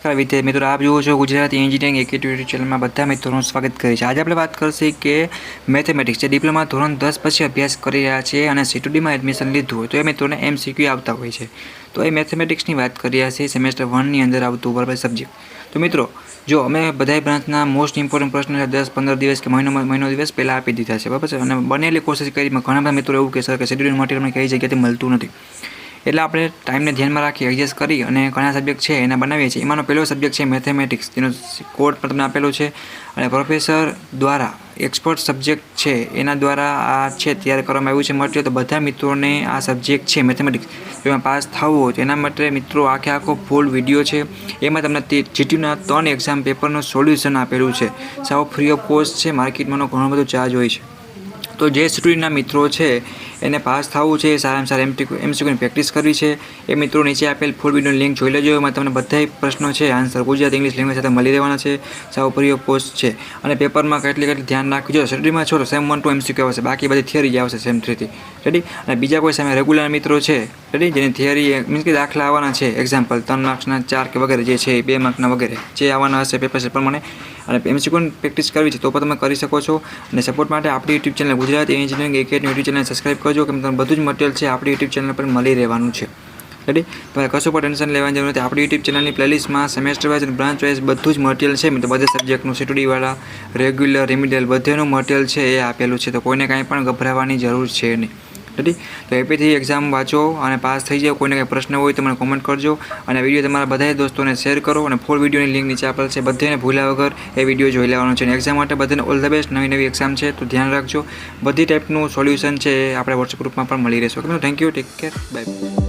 નમસ્કાર વિદ્યાર્થી મિત્રો, આપ જુઓ છો ગુજરાતી એન્જિનિયરિંગ એકેડમી યુટ્યુબ ચેનલમાં બધા મિત્રોનું સ્વાગત કરે છે। આજે આપણે વાત કરશે કે મેથેમેટિક્સ જે ડિપ્લોમા ધોરણ 10 પછી અભ્યાસ કરી રહ્યા છે અને C2Dમાં એડમિશન લીધું હોય તો એ મિત્રોને MCQ આવતા હોય છે। તો એ મેથેમેટિક્સની વાત કરી રહ્યા છીએ, સેમેસ્ટર 1ની અંદર આવતું બરાબર સબ્જેક્ટ। તો મિત્રો જો અમે બધાય બ્રાન્ચના મોસ્ટ ઇમ્પોર્ટન્ટ પ્રશ્નો 10-15 દિવસ કે મહિનો દિવસ પહેલાં આપી દીધા છે, બરાબર છે। અને બનેલી કોશિશ કરી ઘણા બધા મિત્રો એવું કહે સર કે શેડ્યુલ મટીરિયલ અમને કઈ જગ્યાએથી મળતું નથી, એટલે આપણે ટાઈમને ધ્યાનમાં રાખી એડજસ્ટ કરી અને ઘણા સબ્જેક્ટ છે એના બનાવીએ છીએ। એમાંનો પહેલો સબ્જેક્ટ છે મેથેમેટિક્સ, જેનો કોડ પણ તમને આપેલો છે અને પ્રોફેસર દ્વારા એક્સપર્ટ સબ્જેક્ટ છે એના દ્વારા આ છે તૈયાર કરવામાં આવ્યું છે મટીરિયલ। તો બધા મિત્રોને આ સબ્જેક્ટ છે મેથેમેટિક્સ એમાં પાસ થવું હોય તો એના માટે મિત્રો આખો ફૂલ વિડીયો છે, એમાં તમને GTના 3 એક્ઝામ પેપરનું સોલ્યુશન આપેલું છે, સાવ ફ્રી ઓફ કોસ્ટ છે, માર્કેટમાંનો ઘણો બધો ચાર્જ હોય છે। તો જે સ્ટુડન્ટના મિત્રો છે એને પાસ થવું છે, સારામાં સારા MCQની પ્રેક્ટિસ કરવી છે, એ મિત્રો નીચે આપેલ ફૂલ વિડીયોની લિંક જોઈ લેજો। એમાં તમને બધા પ્રશ્નો છે આન્સર ગુજરાતી ઇંગ્લિશ લેંગ્વેજ સાથે મળી રહેવાના છે, સાવ ફ્રી ઓફ કોસ્ટ છે। અને પેપરમાં કેટલી ધ્યાન રાખવી જો સ્ટડીમાં છો તો સેમ 1 to MCQ આવશે, બાકી બધી થિયરી જ આવશે સેમ 3 થી, રેડી। અને બીજા કોઈ સામે રેગ્યુલર મિત્રો છે રેડી, જેની થિયરી મીન્સ કે દાખલા આવવાના છે, એક્ઝામ્પલ 3 માર્ક્સના 4 કે વગેરે જે છે 2 માર્કના વગેરે જે આવવાના હશે પેપર છે પ્રમાણે અને MCQની પ્રેક્ટિસ કરવી છે તો પણ તમે કરી શકો છો। અને સપોર્ટ માટે આપણી YouTube channel Gujarati engineering academy YouTube channel subscribe કરજો, કેમ તમને બધું જ મટીરિયલ છે આપણી યુટ્યુબ ચેનલ પર મળી રહેવાનું છે, રેડી। તમારે કશું પણ ટેન્શન લેવાની જરૂર નથી, આપણી યુટ્યુબ ચેનલની પ્લેલિસ્ટમાં સેમેસ્ટર વાઇઝ અને બ્રાન્ચ વાઇઝ બધું જ મટીરિયલ છે, તો બધા સબ્જેક્ટનું C2D રેગ્યુલર રેમિડિયલ બધેનું મટીરિયલ છે એ આપેલું છે, તો કોઈને કાંઈ પણ ગભરાવાની જરૂર છે નહીં, રેડી। તો એપીથી એક્ઝામ વાંચો અને પાસ થઈ જાઓ। કોઈને કંઈ પ્રશ્ન હોય તો મને કોમેન્ટ કરજો અને વિડીયો તમારા બધા દોસ્તોને શેર કરો અને ફૂલ વિડીયોની લિંક નીચે આપેલ છે, બધાને ભૂલ્યા વગર એ વિડીયો જોઈ લેવાનો છે। અને એક્ઝામ માટે બધાને ઓલ ધ બેસ્ટ, નવી એક્ઝામ છે તો ધ્યાન રાખજો, બધી ટાઈપનું સોલ્યુશન છે એ આપણે વોટ્સએપ ગ્રુપમાં પણ મળી રહેશે। Okay, thank you, take care, by.